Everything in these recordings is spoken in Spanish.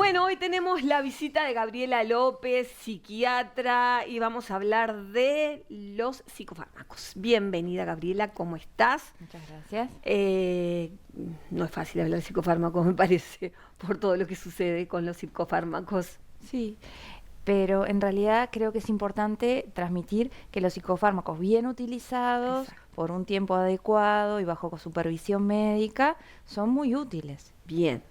Bueno, hoy tenemos la visita de Gabriela López, psiquiatra, y vamos a hablar de los psicofármacos. Bienvenida, Gabriela, ¿cómo estás? Muchas gracias. Eh, no es fácil hablar de psicofármacos, me parece, por todo lo que sucede con los psicofármacos. Sí, pero en realidad creo que es importante transmitir que los psicofármacos bien utilizados Exacto. por un tiempo adecuado y bajo supervisión médica son muy útiles Bien.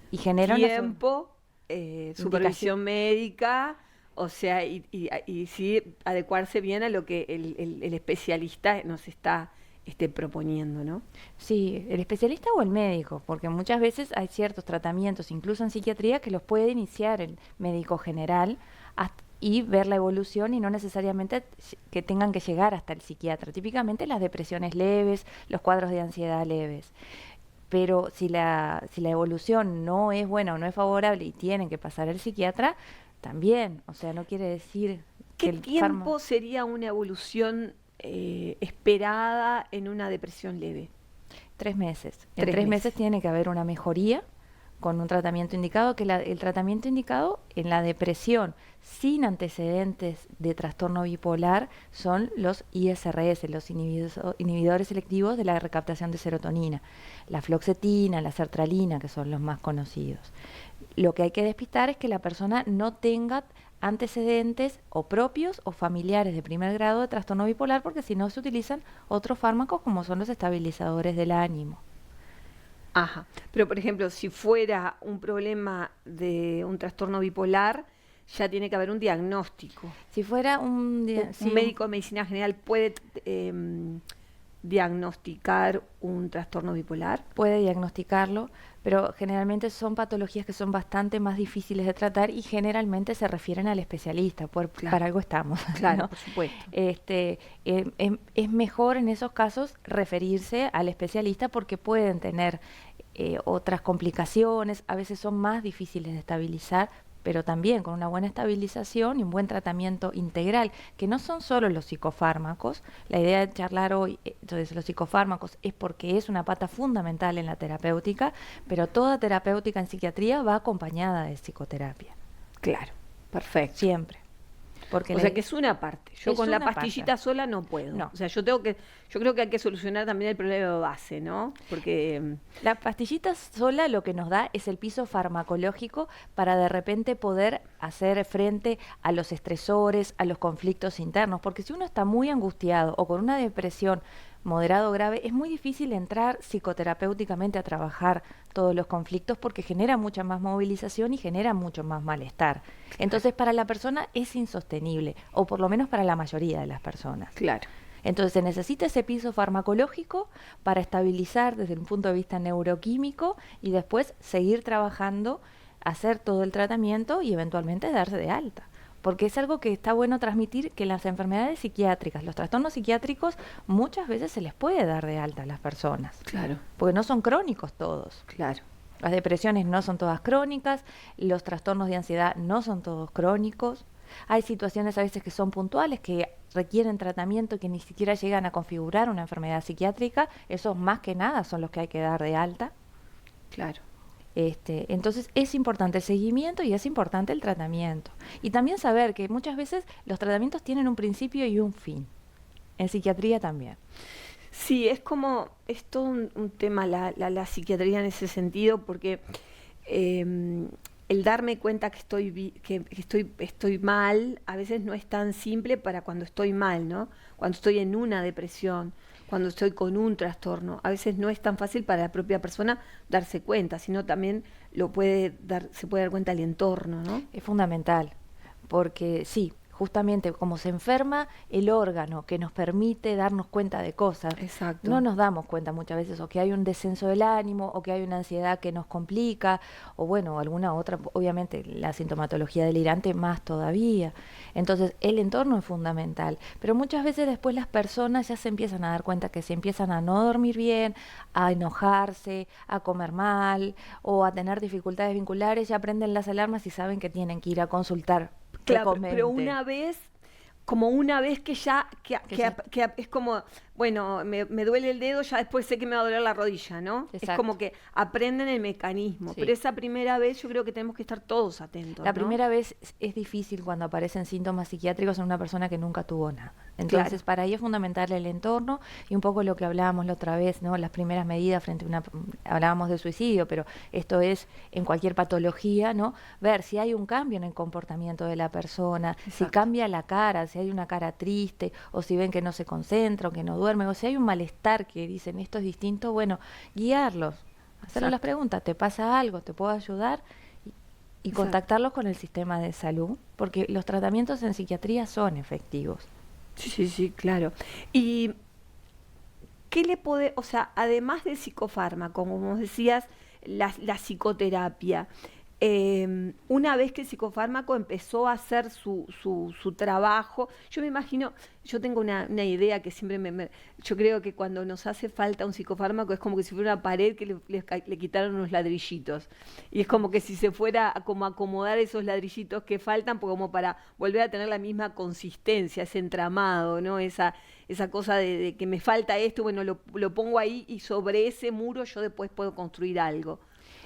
y generan una Tiempo, indicación. supervisión médica, o sea, y sí adecuarse bien a lo que el especialista nos está proponiendo, ¿no? Sí, el especialista o el médico, porque muchas veces hay ciertos tratamientos, incluso en psiquiatría, que los puede iniciar el médico general y ver la evolución y no necesariamente que tengan que llegar hasta el psiquiatra. Típicamente las depresiones leves, los cuadros de ansiedad leves. Pero si la evolución no es buena o no es favorable y tienen que pasar al psiquiatra, también. O sea, no quiere decir que ¿Qué el fármaco... tiempo sería una evolución esperada en una depresión leve? 3 meses. En 3 meses Meses. tiene que haber una mejoría con un tratamiento indicado, que el tratamiento indicado en la depresión sin antecedentes de trastorno bipolar son los ISRS, los inhibidores selectivos de la recaptación de serotonina, la fluoxetina, la sertralina, que son los más conocidos. Lo que hay que despistar es que la persona no tenga antecedentes o propios o familiares de primer grado de trastorno bipolar, porque si no se utilizan otros fármacos como son los estabilizadores del ánimo. Ajá. Pero, por ejemplo, si fuera un problema de un trastorno bipolar, ya tiene que haber un diagnóstico. Si fuera Un médico de medicina general puede diagnosticar un trastorno bipolar. puede diagnosticarlo, pero generalmente son patologías que son bastante más difíciles de tratar y generalmente se refieren al especialista, Claro, para algo estamos, claro, ¿no? por supuesto. Es mejor en esos casos referirse al especialista porque pueden tener otras complicaciones, a veces son más difíciles de estabilizar, pero también con una buena estabilización y un buen tratamiento integral, que no son solo los psicofármacos. La idea de charlar hoy sobre los psicofármacos es porque es una pata fundamental en la terapéutica, pero toda terapéutica en psiquiatría va acompañada de psicoterapia, Claro, perfecto. siempre. Porque O sea que es una parte. Yo es con la una pastillita parte. sola no puedo. No, O sea, yo creo que hay que solucionar también el problema de base, ¿no? Porque, la pastillita sola lo que nos da es el piso farmacológico para de repente poder hacer frente a los estresores, a los conflictos internos, porque si uno está muy angustiado o con una depresión moderado o grave, es muy difícil entrar psicoterapéuticamente a trabajar todos los conflictos porque genera mucha más movilización y genera mucho más malestar. Entonces, para la persona es insostenible, o por lo menos para la mayoría de las personas. claro. Entonces se necesita ese piso farmacológico para estabilizar desde un punto de vista neuroquímico y después seguir trabajando, hacer todo el tratamiento y eventualmente darse de alta. Porque es algo que está bueno transmitir, que las enfermedades psiquiátricas, los trastornos psiquiátricos, muchas veces se les puede dar de alta a las personas, Claro, porque no son crónicos todos. claro. Las depresiones no son todas crónicas, los trastornos de ansiedad no son todos crónicos. Hay situaciones a veces que son puntuales, que requieren tratamiento, que ni siquiera llegan a configurar una enfermedad psiquiátrica. Esos más que nada son los que hay que dar de alta. Claro. Entonces es importante el seguimiento y es importante el tratamiento. Y también saber que muchas veces los tratamientos tienen un principio y un fin. En psiquiatría también. Sí, es todo un tema la psiquiatría en ese sentido, porque eh, el darme cuenta que estoy mal, a veces no es tan simple para cuando estoy mal, ¿no? Cuando estoy en una depresión, cuando estoy con un trastorno, a veces no es tan fácil para la propia persona darse cuenta, sino también se puede dar cuenta el entorno, ¿no? Es fundamental, porque sí, justamente como se enferma el órgano que nos permite darnos cuenta de cosas, no Exacto. nos damos cuenta muchas veces o que hay un descenso del ánimo o que hay una ansiedad que nos complica o bueno, alguna otra, obviamente la sintomatología delirante más todavía. Entonces el entorno es fundamental, pero muchas veces después las personas ya se empiezan a dar cuenta que se empiezan a no dormir bien, a enojarse, a comer mal o a tener dificultades vinculares, ya prenden las alarmas y saben que tienen que ir a consultar que Claro, pero comente. como una vez que ya, Que ya que es como bueno, me duele el dedo, ya después sé que me va a doler la rodilla, ¿no? Es Exacto. como que aprenden el mecanismo, Sí. pero esa primera vez yo creo que tenemos que estar todos atentos, La ¿no? primera vez es difícil cuando aparecen síntomas psiquiátricos en una persona que nunca tuvo nada. Claro, Entonces, para ello es fundamental el entorno y un poco lo que hablábamos la otra vez, ¿no? Las primeras medidas frente a hablábamos de suicidio, pero esto es en cualquier patología, ¿no? Ver si hay un cambio en el comportamiento de la persona, si exacto, cambia la cara, si hay una cara triste, o si ven que no se concentra, o que no duerme, o si hay un malestar que dicen esto es distinto, bueno, guiarlos, hacerles las exacto, preguntas, ¿te pasa algo? ¿Te puedo ayudar? Y exacto. contactarlos con el sistema de salud, porque los tratamientos en psiquiatría son efectivos. Sí, sí, sí, claro. ¿Y qué le puede, o sea, además del psicofármaco, como vos decías, la psicoterapia, una vez que el psicofármaco empezó a hacer su trabajo, yo me imagino, yo tengo una idea que siempre yo creo que cuando nos hace falta un psicofármaco es como que si fuera una pared que le quitaron unos ladrillitos. Y es como que si se fuera a como acomodar esos ladrillitos que faltan, pues como para volver a tener la misma consistencia, ese entramado, ¿no? Esa cosa de que me falta esto, bueno, lo pongo ahí y sobre ese muro yo después puedo construir algo.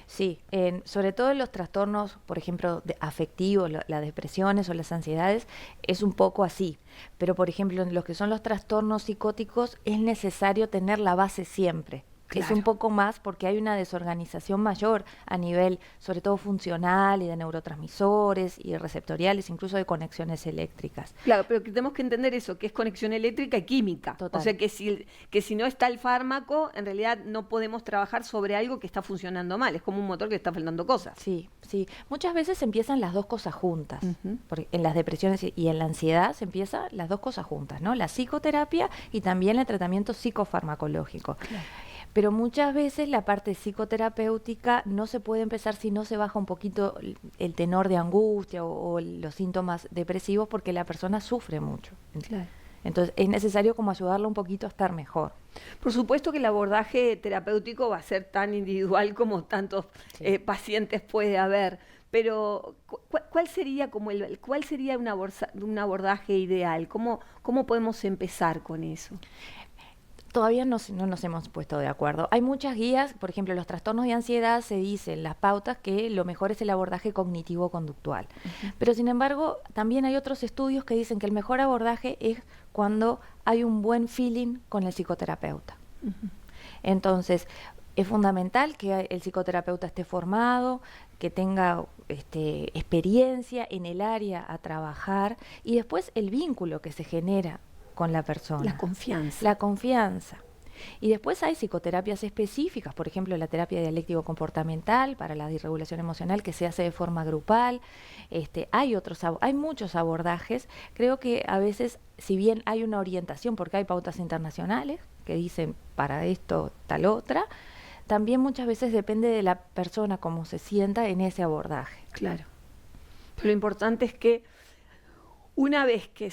Sí, sobre todo en los trastornos, por ejemplo, afectivos, las depresiones o las ansiedades, es un poco así. Pero, por ejemplo, en los que son los trastornos psicóticos, es necesario tener la base siempre. Es un Claro. poco más porque hay una desorganización mayor a nivel, sobre todo funcional y de neurotransmisores y receptoriales, incluso de conexiones eléctricas. Claro, pero que tenemos que entender eso, que es conexión eléctrica y química. O Total. sea que si no está el fármaco, en realidad no podemos trabajar sobre algo que está funcionando mal. Es como un motor que le está faltando cosas. Sí, sí. Muchas veces empiezan las dos cosas juntas. Ujú. Porque en las depresiones y en la ansiedad se empiezan las dos cosas juntas, ¿no? La psicoterapia y también el tratamiento psicofarmacológico. Claro. Pero muchas veces la parte psicoterapéutica no se puede empezar si no se baja un poquito el tenor de angustia o los síntomas depresivos porque la persona sufre mucho. Claro. Entonces es necesario como ayudarla un poquito a estar mejor. Por supuesto que el abordaje terapéutico va a ser tan individual como tantos Sí. pacientes puede haber, pero ¿cuál sería como cuál sería un abordaje ideal? ¿Cómo podemos empezar con eso? Todavía no nos hemos puesto de acuerdo. Hay muchas guías, por ejemplo, los trastornos de ansiedad se dicen las pautas que lo mejor es el abordaje cognitivo-conductual. Pero sin embargo, también hay otros estudios que dicen que el mejor abordaje es cuando hay un buen feeling con el psicoterapeuta. Entonces, es fundamental que el psicoterapeuta esté formado, que tenga experiencia en el área a trabajar y después el vínculo que se genera con la persona. La confianza. La confianza. Y después hay psicoterapias específicas, por ejemplo, la terapia dialéctico-comportamental para la disregulación emocional que se hace de forma grupal. Hay muchos abordajes. Creo que a veces, si bien hay una orientación, porque hay pautas internacionales que dicen para esto tal otra, también muchas veces depende de la persona cómo se sienta en ese abordaje. Claro. Pero lo importante es que una vez que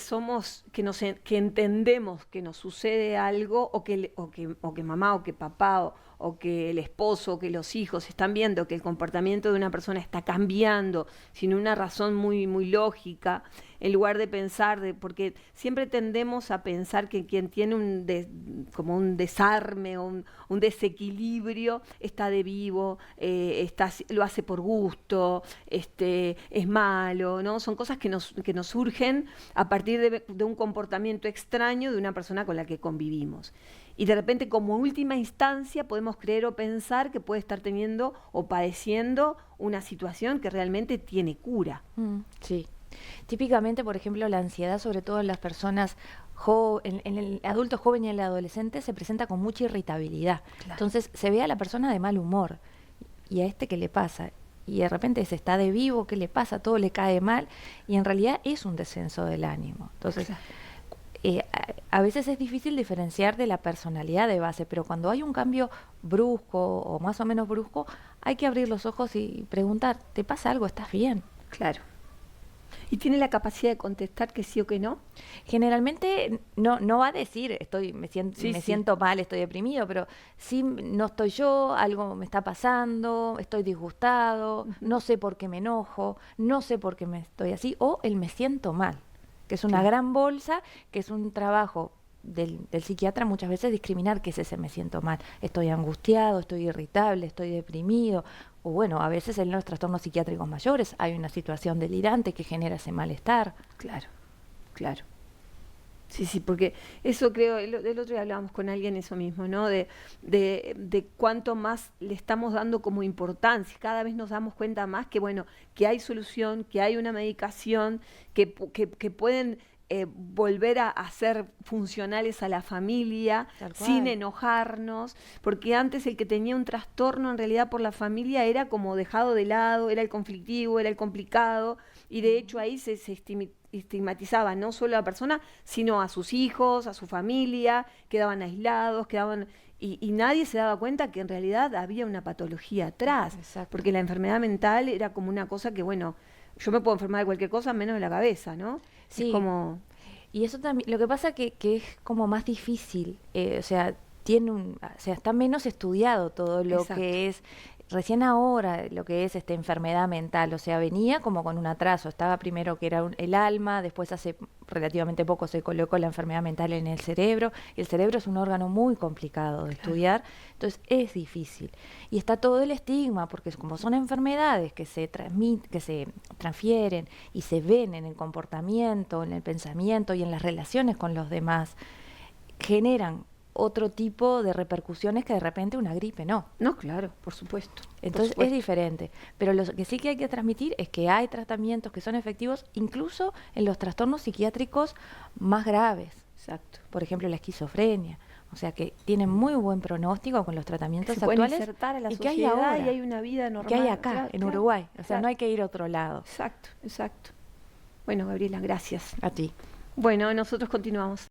entendemos que nos sucede algo, o que mamá, o que papá, o que el esposo, o que los hijos están viendo que el comportamiento de una persona está cambiando sin una razón muy, muy lógica, en lugar de pensar, porque siempre tendemos a pensar que quien tiene como un desarme o un desequilibrio está de vivo, lo hace por gusto, es malo, ¿no? Son cosas que nos surgen a partir de un comportamiento extraño de una persona con la que convivimos. Y de repente, como última instancia, podemos creer o pensar que puede estar teniendo o padeciendo una situación que realmente tiene cura. Sí. Típicamente, por ejemplo, la ansiedad, sobre todo en las personas en el adulto joven y en el adolescente, se presenta con mucha irritabilidad. Claro. Entonces se ve a la persona de mal humor. ¿Y a qué le pasa? Y de repente se está de vivo, ¿qué le pasa? Todo le cae mal. Y en realidad es un descenso del ánimo. Entonces, Claro. A veces es difícil diferenciar de la personalidad de base, pero cuando hay un cambio brusco o más o menos brusco, hay que abrir los ojos y preguntar, ¿te pasa algo? ¿Estás bien? Claro. ¿Y tiene la capacidad de contestar que sí o que no? Generalmente no va a decir me Sí. siento mal, estoy deprimido, pero sí no estoy yo, algo me está pasando, estoy disgustado, no sé por qué me enojo, no sé por qué me estoy así, o el me siento mal, que es una Claro. gran bolsa, que es un trabajo del psiquiatra muchas veces discriminar qué es ese me siento mal. Estoy angustiado, estoy irritable, estoy deprimido. O bueno, a veces en los trastornos psiquiátricos mayores hay una situación delirante que genera ese malestar. Claro, claro. Sí, sí, porque eso creo, el otro día hablábamos con alguien eso mismo, ¿no? De cuánto más le estamos dando como importancia, cada vez nos damos cuenta más que, bueno, que hay solución, que hay una medicación, que pueden volver a ser funcionales a la familia Tal sin cual. enojarnos, porque antes el que tenía un trastorno en realidad por la familia era como dejado de lado, era el conflictivo, era el complicado, y de hecho ahí se estigmatizaba no solo a la persona, sino a sus hijos, a su familia, quedaban aislados, y nadie se daba cuenta que en realidad había una patología atrás, Exacto. porque la enfermedad mental era como una cosa que, bueno, yo me puedo enfermar de cualquier cosa menos de la cabeza, ¿no? Es Sí, como, y eso también, lo que pasa que es como más difícil, o sea, tiene o sea, está menos estudiado todo lo exacto, que es, recién ahora lo que es enfermedad mental, o sea, venía como con un atraso, estaba primero que era el alma, después hace relativamente poco se colocó la enfermedad mental en el cerebro, y el cerebro es un órgano muy complicado de claro, estudiar, entonces es difícil. Y está todo el estigma, porque como son enfermedades que se que se transfieren y se ven en el comportamiento, en el pensamiento y en las relaciones con los demás, generan otro tipo de repercusiones que de repente una gripe no. no, claro, por supuesto, por Entonces es supuesto, diferente. Pero lo que sí que hay que transmitir es que hay tratamientos que son efectivos incluso en los trastornos psiquiátricos más graves. exacto. Por ejemplo, la esquizofrenia. O sea que tienen muy buen pronóstico con los Que tratamientos se pueden actuales insertar a la y que hay sociedad y ahora, hay una vida que hay normal, acá, claro, en claro, Uruguay. O sea, claro, no hay que ir a otro lado. exacto, exacto. Bueno, Gabriela, gracias. A ti. Bueno, nosotros continuamos.